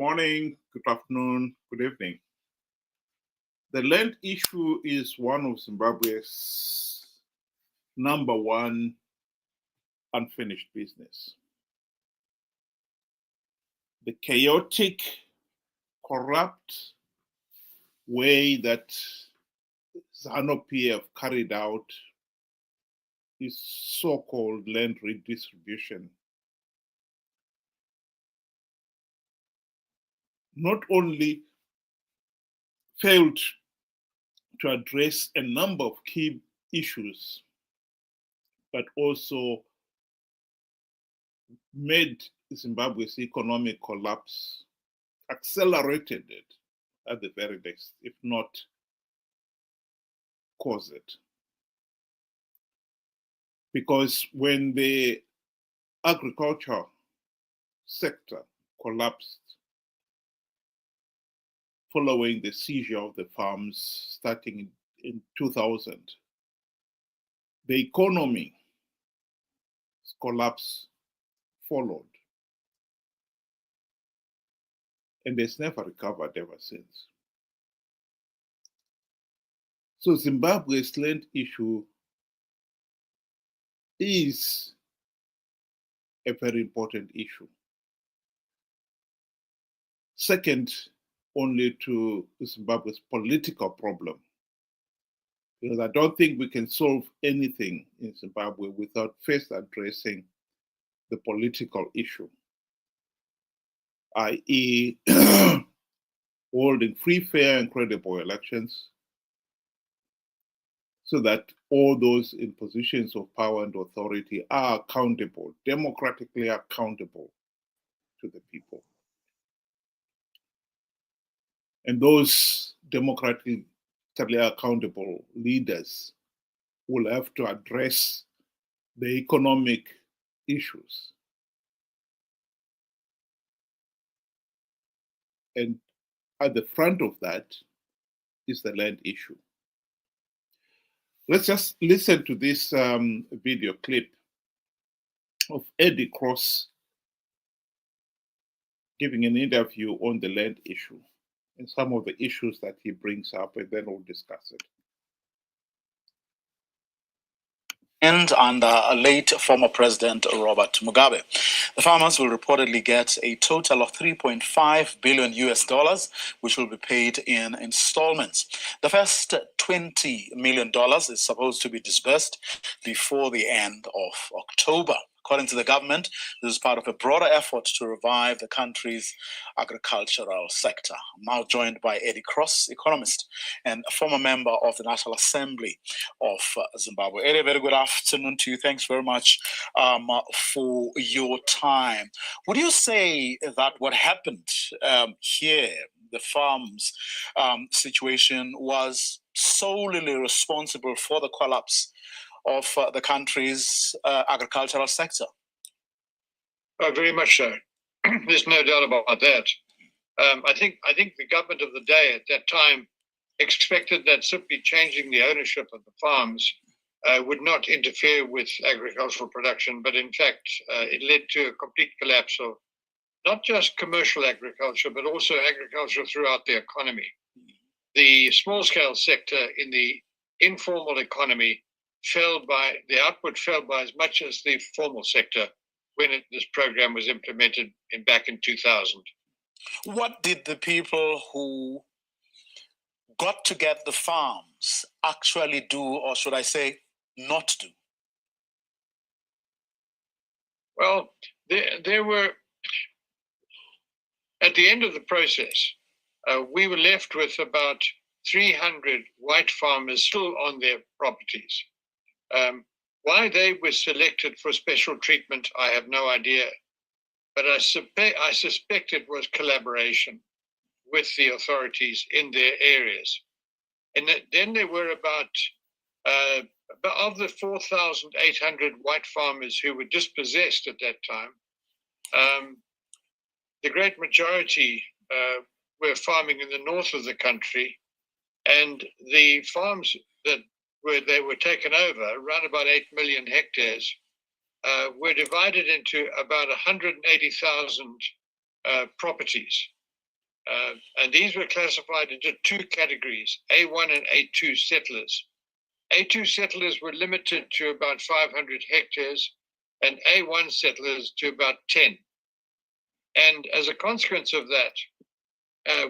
morning, good afternoon, good evening. The land issue is one of Zimbabwe's number one unfinished business. The chaotic, corrupt way that Zanu PF carried out his so-called land redistribution not only failed to address a number of key issues, but also made Zimbabwe's economic collapse, accelerated it at the very least, if not caused it. Because when the agriculture sector collapsed following the seizure of the farms starting in 2000, the economy collapse followed. And it's never recovered ever since. So Zimbabwe's land issue is a very important issue. Second only to Zimbabwe's political problem, because I don't think we can solve anything in Zimbabwe without first addressing the political issue, i.e. holding free, fair, and credible elections so that all those in positions of power and authority are accountable, democratically accountable to the people. And those democratically accountable leaders will have to address the economic issues. And at the front of that is the land issue. Let's just listen to this video clip of Eddie Cross giving an interview on the land issue and some of the issues that he brings up, and then we'll discuss it. And under late former President Robert Mugabe, the farmers will reportedly get a total of $3.5 billion, which will be paid in installments. The first $20 million is supposed to be disbursed before the end of October. According to the government, this is part of a broader effort to revive the country's agricultural sector. I'm now joined by Eddie Cross, economist and a former member of the National Assembly of Zimbabwe. Eddie, very good afternoon to you. Thanks very much for your time. Would you say that what happened here, the farms situation, was solely responsible for the collapse of the country's agricultural sector? Very much so. There's no doubt about that. I think the government of the day at that time expected that simply changing the ownership of the farms would not interfere with agricultural production, but in fact, it led to a complete collapse of not just commercial agriculture, but also agriculture throughout the economy. The small-scale sector in the informal economy the output fell by as much as the formal sector when this program was implemented back in 2000. What did the people who got to get the farms actually do, or should I say, not do? Well, there were, at the end of the process, we were left with about 300 white farmers still on their properties. Why they were selected for special treatment, I have no idea. But I suspect it was collaboration with the authorities in their areas. And then there were about of the 4,800 white farmers who were dispossessed at that time, the great majority were farming in the north of the country, and the farms where they were taken over, around about 8 million hectares, were divided into about 180,000 properties. And these were classified into two categories, A1 and A2 settlers. A2 settlers were limited to about 500 hectares and A1 settlers to about 10. And as a consequence of that,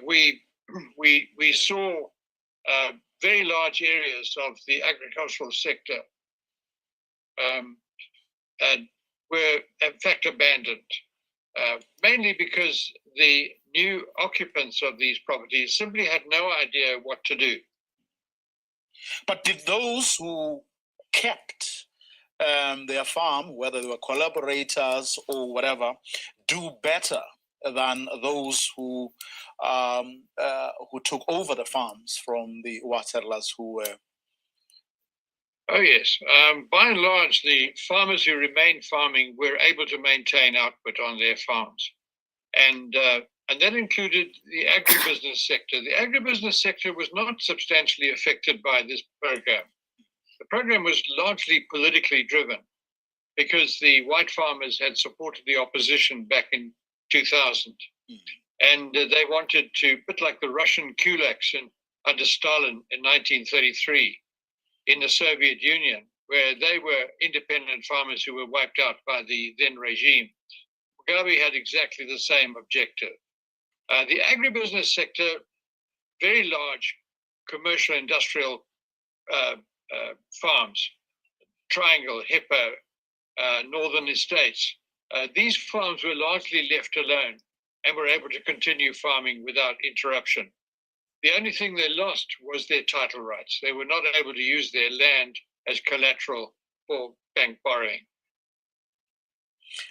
we saw very large areas of the agricultural sector were in fact abandoned, mainly because the new occupants of these properties simply had no idea what to do. But did those who kept their farm, whether they were collaborators or whatever, do better than those who took over the farms from the white settlers who were? Oh yes, by and large, the farmers who remained farming were able to maintain output on their farms, and that included the agribusiness sector. The agribusiness sector was not substantially affected by this program. The program was largely politically driven because the white farmers had supported the opposition back in 2000. And they wanted to, a bit like the Russian kulaks under Stalin in 1933 in the Soviet Union, where they were independent farmers who were wiped out by the then regime. Mugabe had exactly the same objective. The agribusiness sector, very large commercial industrial farms, Triangle, Hippo, Northern Estates, these farms were largely left alone and were able to continue farming without interruption. The only thing they lost was their title rights. They were not able to use their land as collateral for bank borrowing.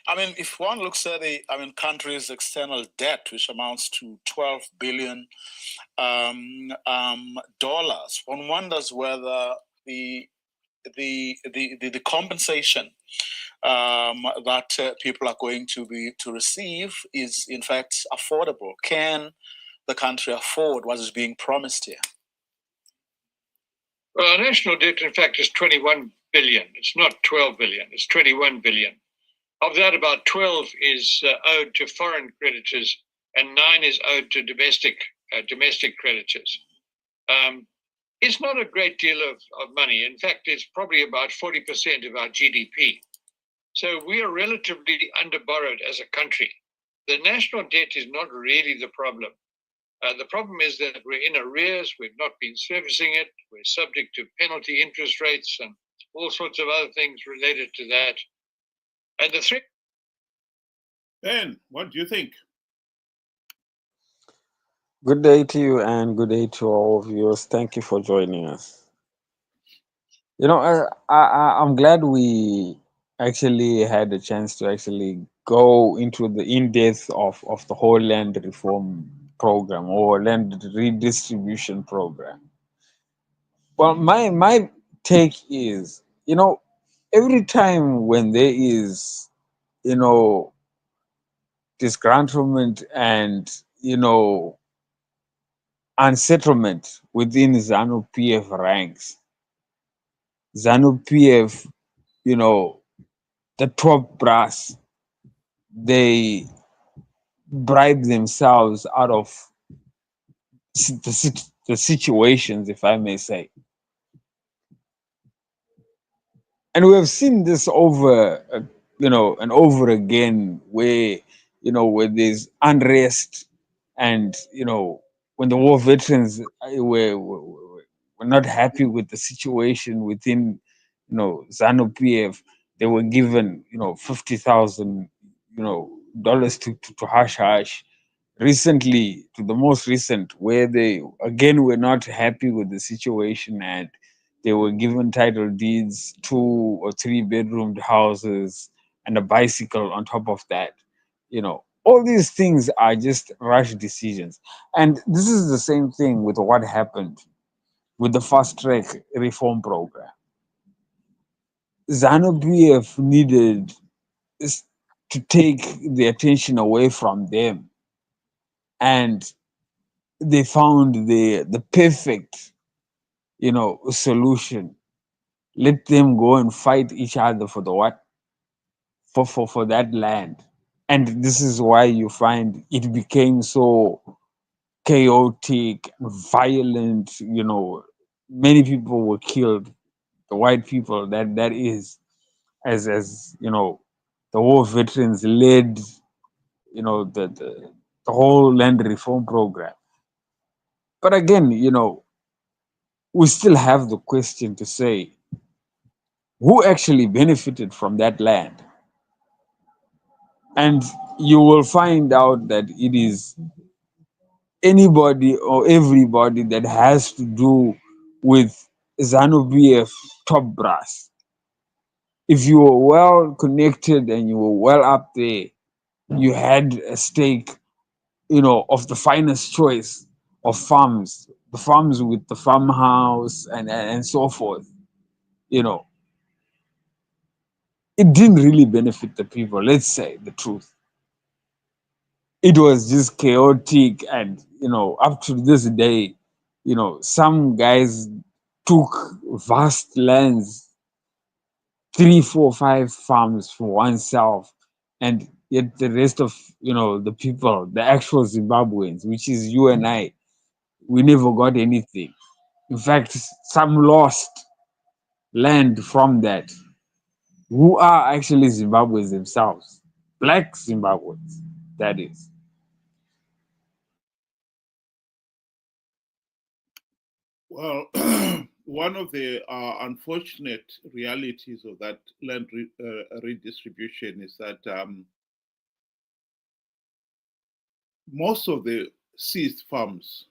I mean, if one looks at the country's external debt, which amounts to $12 billion, one wonders whether the compensation that people are going to receive is in fact affordable. Can the country afford what is being promised here? Well, our national debt, in fact, is 21 billion. It's not 12 billion. It's 21 billion. Of that, about 12 is owed to foreign creditors, and 9 is owed to domestic creditors. It's not a great deal of money. In fact, it's probably about 40% of our GDP. So we are relatively underborrowed as a country. The national debt is not really the problem. The problem is that we're in arrears, we've not been servicing it, we're subject to penalty interest rates and all sorts of other things related to that. And the threat. Ben, what do you think? Good day to you and good day to all viewers. Thank you for joining us. You know, I'm glad we actually had a chance to actually go into the in-depth of the whole land reform program or land redistribution program. Well, my take is, you know, every time when there is, you know, disgruntlement and, you know, unsettlement within ZANU PF ranks, ZANU PF, you know, the top brass, they bribe themselves out of the situations, if I may say. And we have seen this over, you know, and over again, where, you know, where there's unrest, and, you know, when the war veterans were not happy with the situation within, you know, ZANU PF, they were given, you know, $50,000, you know, dollars to hush hush. Recently, to the most recent, where they again were not happy with the situation, and they were given title deeds, 2 or 3 bedroomed houses, and a bicycle on top of that. You know, all these things are just rush decisions. And this is the same thing with what happened with the fast track reform program. ZANU PF needed to take the attention away from them, and they found the perfect, you know, solution. Let them go and fight each other for the what? For that land. And this is why you find it became so chaotic, violent. Many people were killed. The white people, that is, as the war veterans led, the whole land reform program. But again, we still have the question to say, who actually benefited from that land? And you will find out that it is anybody or everybody that has to do with Zanu PF top brass. If you were well connected and you were well up there, you had a stake, of the finest choice of farms, the farms with the farmhouse and so forth. You know, it didn't really benefit the people. Let's say the truth. It was just chaotic, and up to this day, some guys took vast lands, 3, 4, 5 farms for oneself, and yet the rest of the people, the actual Zimbabweans, which is you and I, we never got anything. In fact, some lost land from that, who are actually Zimbabweans themselves, black Zimbabweans, that is. Well, one of the unfortunate realities of that land redistribution is that most of the seized farms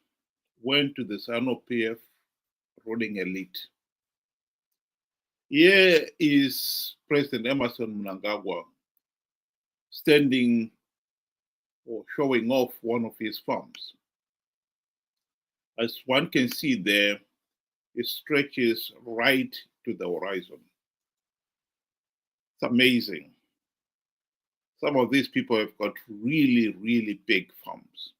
went to the Zanu PF ruling elite. Here is President Emerson Mnangagwa standing or showing off one of his farms. As one can see there, it stretches right to the horizon. It's amazing. Some of these people have got really, really big farms.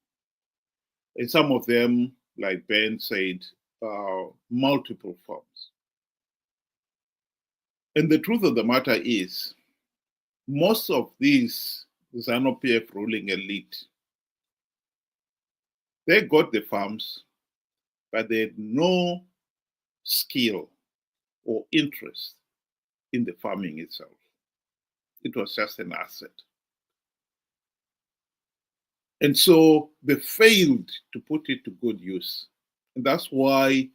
And some of them, like Ben said, multiple farms. And the truth of the matter is, most of these Zanu PF ruling elite, they got the farms, but they had no skill or interest in the farming itself. It was just an asset. And so they failed to put it to good use. And that's why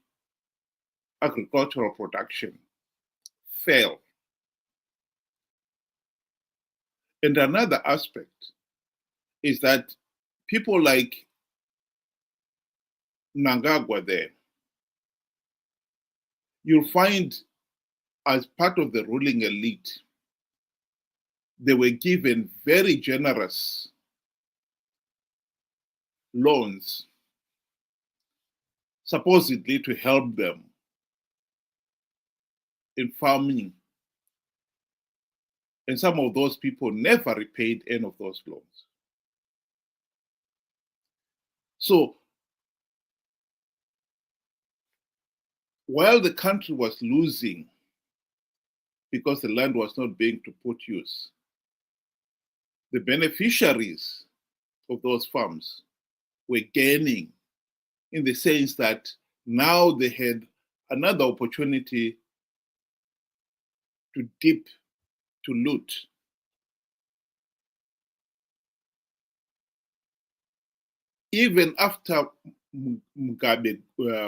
agricultural production fell. And another aspect is that people like Mnangagwa there, you'll find as part of the ruling elite, they were given very generous loans, supposedly to help them in farming. And some of those people never repaid any of those loans. So while the country was losing because the land was not being to put use, the beneficiaries of those farms were gaining, in the sense that now they had another opportunity to dip, to loot. Even after Mugabe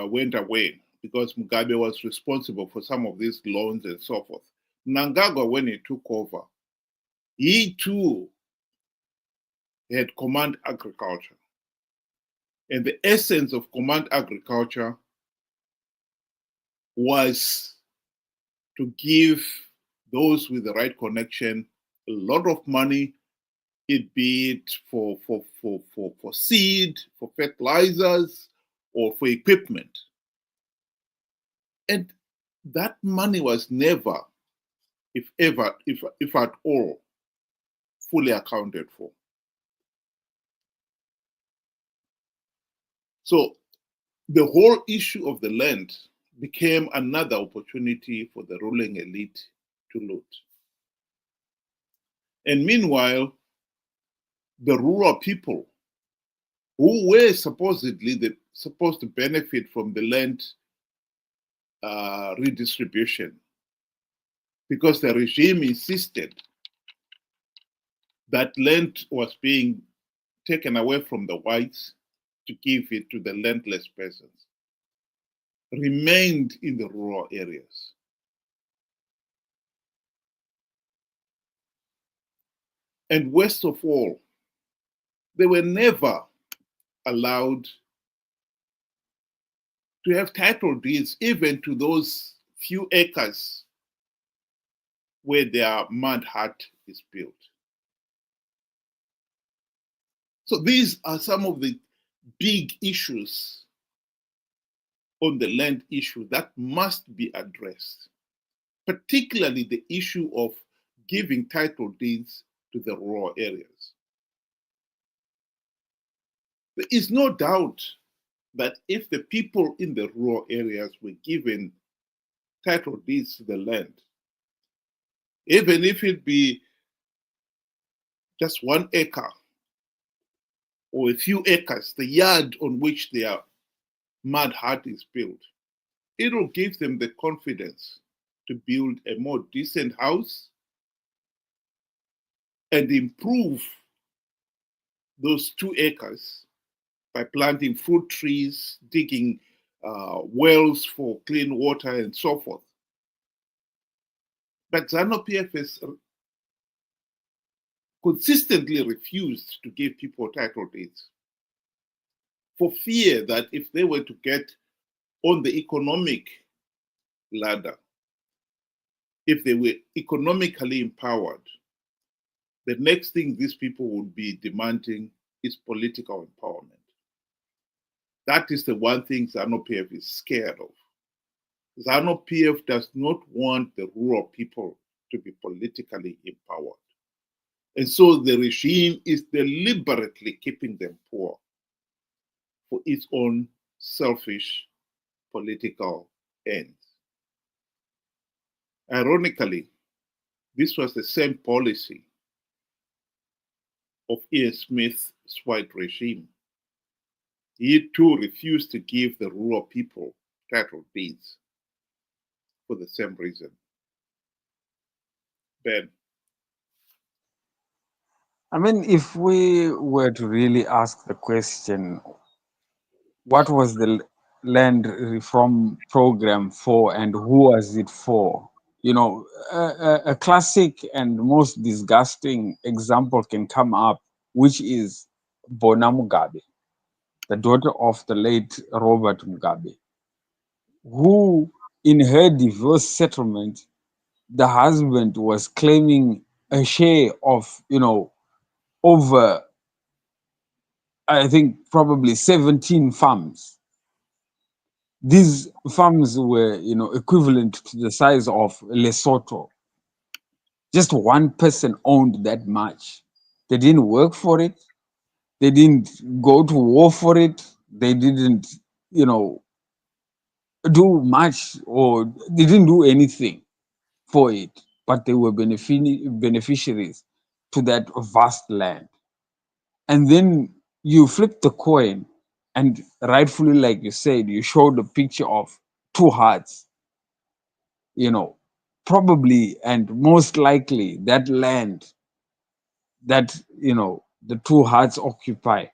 went away, because Mugabe was responsible for some of these loans and so forth, Mnangagwa, when he took over, he too had command agriculture. And the essence of command agriculture was to give those with the right connection a lot of money, it be it for seed, for fertilizers, or for equipment. And that money was never, if at all, fully accounted for. So the whole issue of the land became another opportunity for the ruling elite to loot. And meanwhile, the rural people who were supposed to benefit from the land redistribution, because the regime insisted that land was being taken away from the whites to give it to the landless peasants, remained in the rural areas. And worst of all, they were never allowed to have title deeds even to those few acres where their mud hut is built. So these are some of the big issues on the land issue that must be addressed, particularly the issue of giving title deeds to the rural areas. There is no doubt that if the people in the rural areas were given title deeds to the land, even if it be just 1 acre or a few acres, the yard on which their mud hut is built, it will give them the confidence to build a more decent house and improve those 2 acres by planting fruit trees, digging wells for clean water, and so forth. But ZANU-PF has consistently refused to give people title deeds for fear that if they were to get on the economic ladder, if they were economically empowered, the next thing these people would be demanding is political empowerment. That is the one thing ZANU-PF is scared of. ZANU-PF does not want the rural people to be politically empowered. And so the regime is deliberately keeping them poor for its own selfish political ends. Ironically, this was the same policy of Ian Smith's white regime. He too refused to give the rural people title deeds for the same reason. Ben. I mean, if we were to really ask the question, what was the land reform program for and who was it for? You know, a classic and most disgusting example can come up, which is Bona Mugabe, the daughter of the late Robert Mugabe, who, in her divorce settlement, the husband was claiming a share of, over, I think, probably 17 farms. These farms were, equivalent to the size of Lesotho. Just one person owned that much. They didn't work for it. They didn't go to war for it. They didn't, you know, do much, or they didn't do anything for it, but they were beneficiaries to that vast land. And then you flip the coin, and rightfully, like you said, you showed a picture of 2 hearts, you know, probably and most likely that land that, the 2 hearts occupy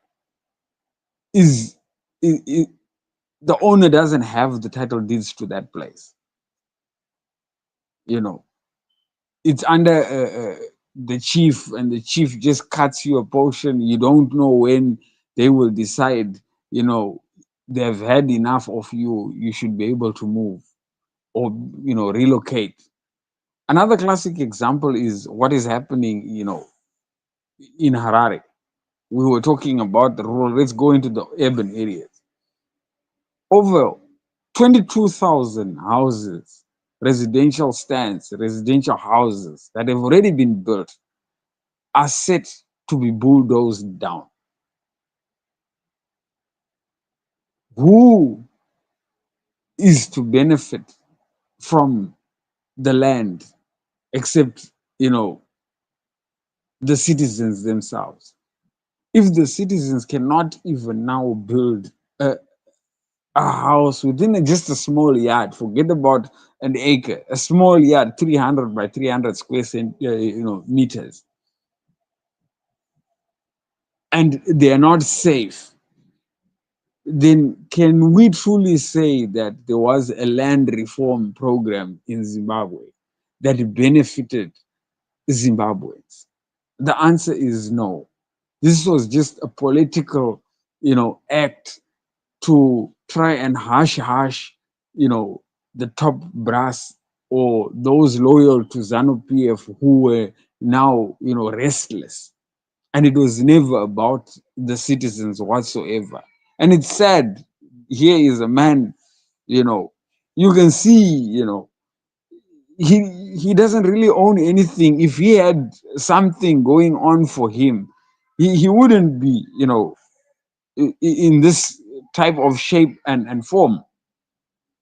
is the owner doesn't have the title deeds to that place. You know, it's under the chief, and the chief just cuts you a portion. You don't know when they will decide, they've had enough of you. You should be able to move or, relocate. Another classic example is what is happening, in Harare. We were talking about the rural. Let's go into the urban areas. Over 22,000 houses, residential stands, residential houses that have already been built are set to be bulldozed down. Who is to benefit from the land except, the citizens themselves? If the citizens cannot even now build a house within just a small yard, forget about an acre, a small yard, 300 by 300 square meters, and they are not safe, then can we truly say that there was a land reform program in Zimbabwe that benefited Zimbabweans? The answer is no. This was just a political, act to try and hush, the top brass or those loyal to ZANU PF who were now, restless. And it was never about the citizens whatsoever. And it's sad. Here is a man, you know, you can see, he doesn't really own anything. If he had something going on for him, he wouldn't be, in this type of shape and form.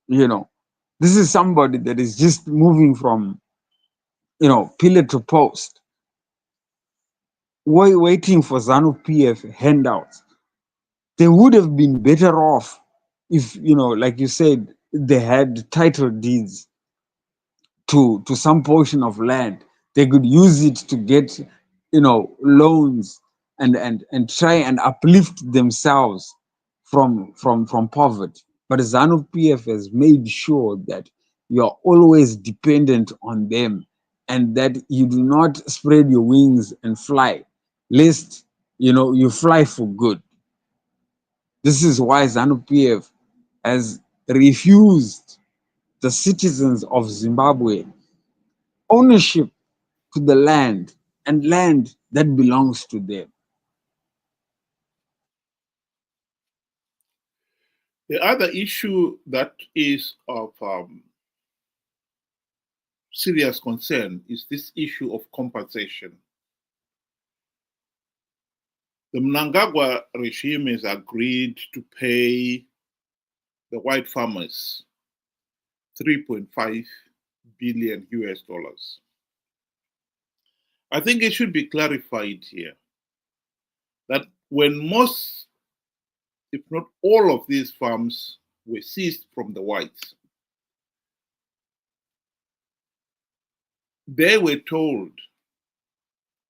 This is somebody that is just moving from, pillar to post, waiting for ZANU PF handouts. They would have been better off if, like you said, they had title deeds to some portion of land. They could use it to get, loans and try and uplift themselves from poverty. But ZANU PF has made sure that you are always dependent on them, and that you do not spread your wings and fly, lest you fly for good. This is why ZANU PF has refused the citizens of Zimbabwe ownership to the land and land that belongs to them. The other issue that is of serious concern is this issue of compensation. The Mnangagwa regime has agreed to pay the white farmers 3.5 billion US dollars. I think it should be clarified here that when most, if not all, of these farms were seized from the whites, they were told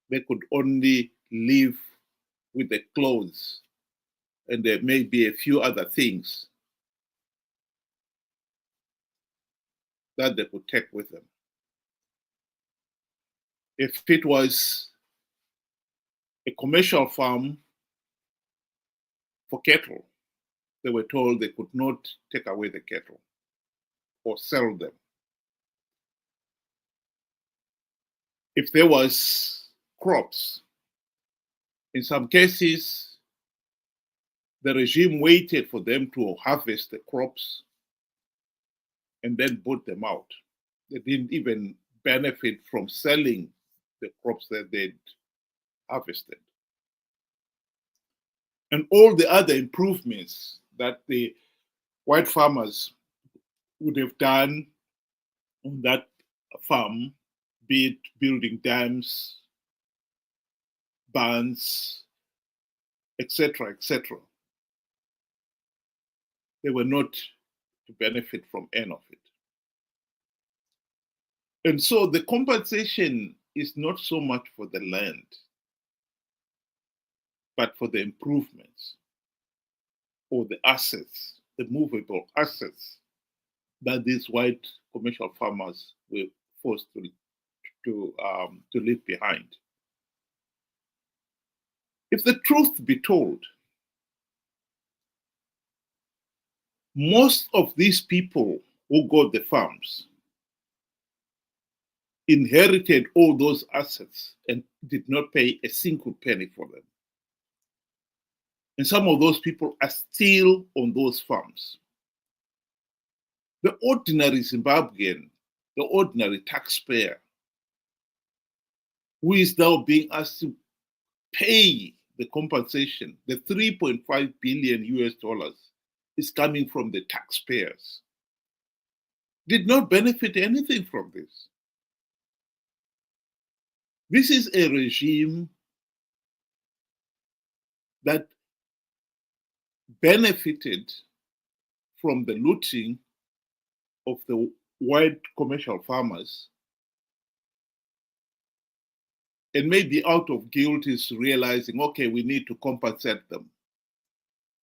they could only live with the clothes and there may be a few other things that they could take with them. If it was a commercial farm for cattle, they were told they could not take away the cattle or sell them. If there was crops, in some cases, the regime waited for them to harvest the crops and then put them out. They didn't even benefit from selling the crops that they'd harvested. And all the other improvements that the white farmers would have done on that farm, be it building dams, barns, etc., they were not to benefit from any of it. And so the compensation is not so much for the land, but for the improvements or the assets, the movable assets that these white commercial farmers were forced to leave behind. If the truth be told, most of these people who got the farms inherited all those assets and did not pay a single penny for them. And some of those people are still on those farms. The ordinary Zimbabwean, the ordinary taxpayer, who is now being asked to pay the compensation, the 3.5 billion US dollars is coming from the taxpayers, did not benefit anything from this. This is a regime that benefited from the looting of the white commercial farmers, and maybe out of guilt is realizing, okay, we need to compensate them.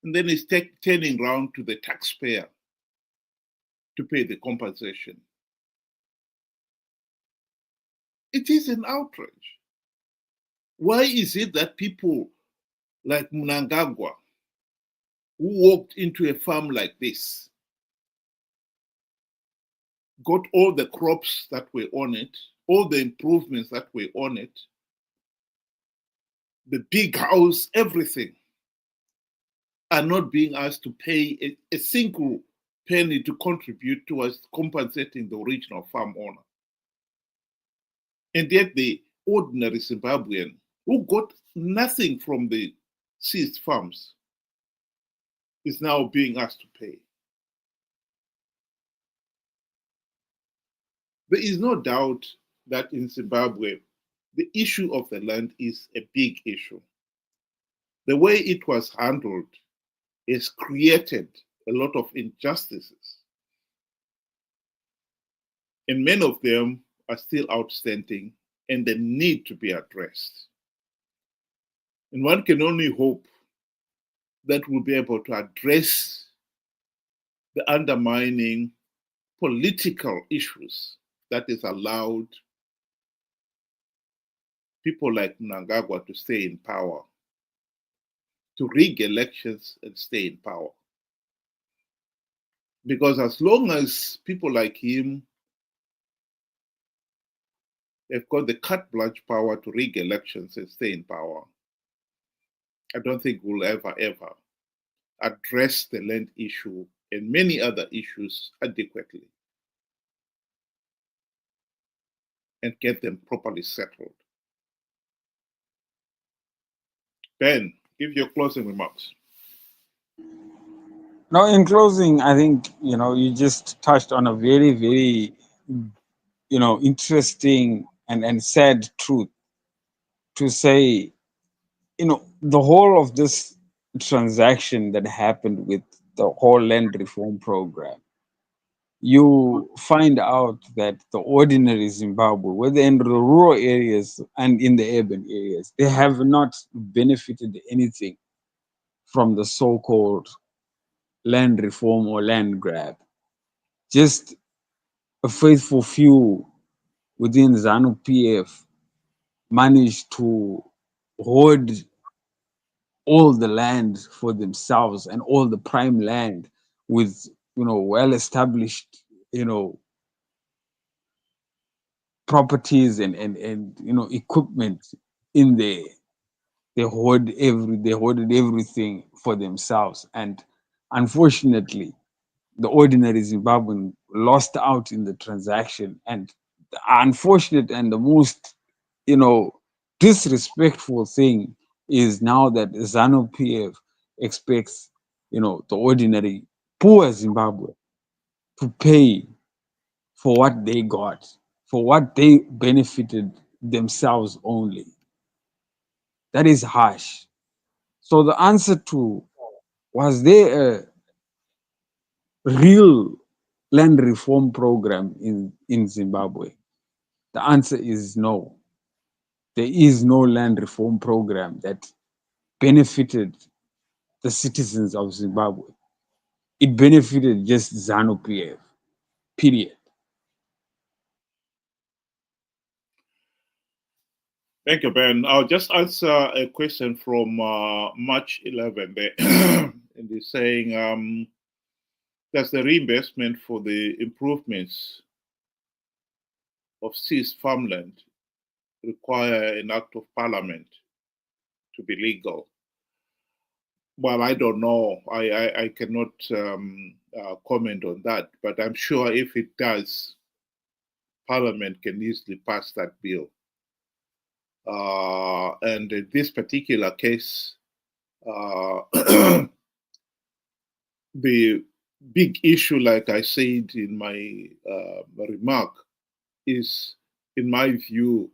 And then it's turning around to the taxpayer to pay the compensation. It is an outrage. Why is it that people like Mnangagwa, who walked into a farm like this, got all the crops that were on it, all the improvements that were on it, the big house, everything, are not being asked to pay a single penny to contribute towards compensating the original farm owner? And yet the ordinary Zimbabwean who got nothing from the seized farms is now being asked to pay. There is no doubt that in Zimbabwe, the issue of the land is a big issue. The way it was handled has created a lot of injustices. And many of them are still outstanding and they need to be addressed. And one can only hope that we'll be able to address the undermining political issues that has allowed people like Mnangagwa to stay in power, to rig elections and stay in power. Because as long as people like him have got the carte blanche power to rig elections and stay in power, I don't think we'll ever address the land issue and many other issues adequately and get them properly settled. Ben, give your closing remarks. Now, in closing, I think, you just touched on a very, very, interesting and sad truth to say, the whole of this transaction that happened with the whole land reform program, you find out that the ordinary Zimbabwe, whether in the rural areas and in the urban areas, they have not benefited anything from the so-called land reform or land grab. Just a faithful few within Zanu PF managed to hoard all the land for themselves and all the prime land with well-established properties and equipment in there. They hoarded everything for themselves, and unfortunately the ordinary Zimbabwean lost out in the transaction. And the unfortunate and the most disrespectful thing is now that ZANU PF expects the ordinary poor Zimbabwe to pay for what they got, for what they benefited themselves only. That is harsh. So the answer to, was there a real land reform program in Zimbabwe? The answer is no. There is no land reform program that benefited the citizens of Zimbabwe. It benefited just ZANU PF, period. Thank you, Ben. I'll just answer a question from March 11 there. And he's saying, does the reimbursement for the improvements of seized farmland require an act of parliament to be legal? Well, I don't know. I cannot comment on that, but I'm sure if it does, Parliament can easily pass that bill. And in this particular case, the big issue, like I said in my remark, is, in my view,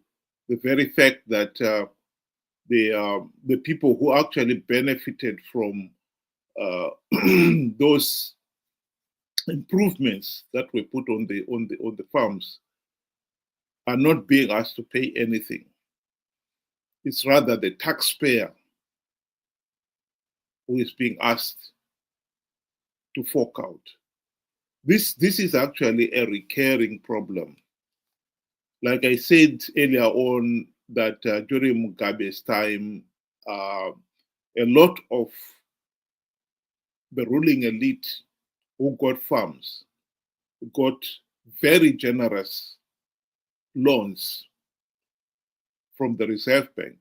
the very fact that the people who actually benefited from those improvements that were put on the farms are not being asked to pay anything. It's rather the taxpayer who is being asked to fork out. This is actually a recurring problem. Like I said earlier on, that during Mugabe's time, a lot of the ruling elite who got farms got very generous loans from the Reserve Bank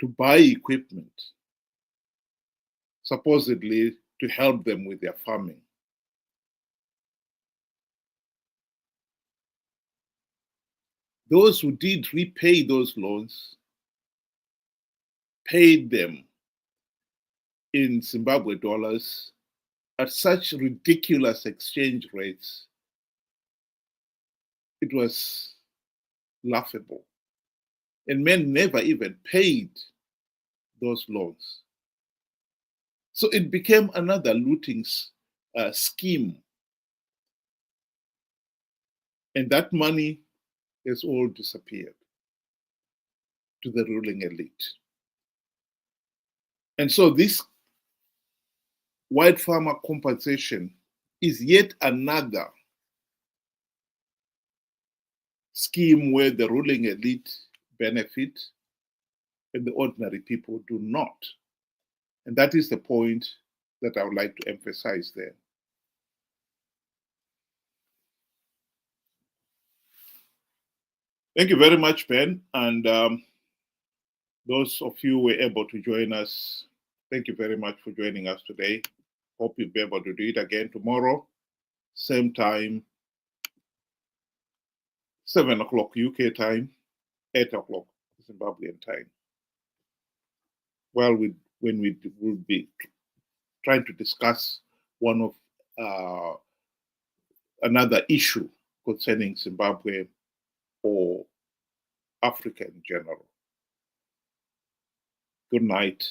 to buy equipment, supposedly to help them with their farming. Those who did repay those loans paid them in Zimbabwe dollars at such ridiculous exchange rates. It was laughable. And men never even paid those loans. So it became another looting scheme. And that money has all disappeared to the ruling elite. And so this white farmer compensation is yet another scheme where the ruling elite benefit and the ordinary people do not. And that is the point that I would like to emphasize there. Thank you very much, Ben. And those of you who were able to join us, thank you very much for joining us today. Hope you'll be able to do it again tomorrow, same time, 7 o'clock UK time, 8 o'clock Zimbabwean time. Well, when we will be trying to discuss one of another issue concerning Zimbabwe or Africa in general. Good night.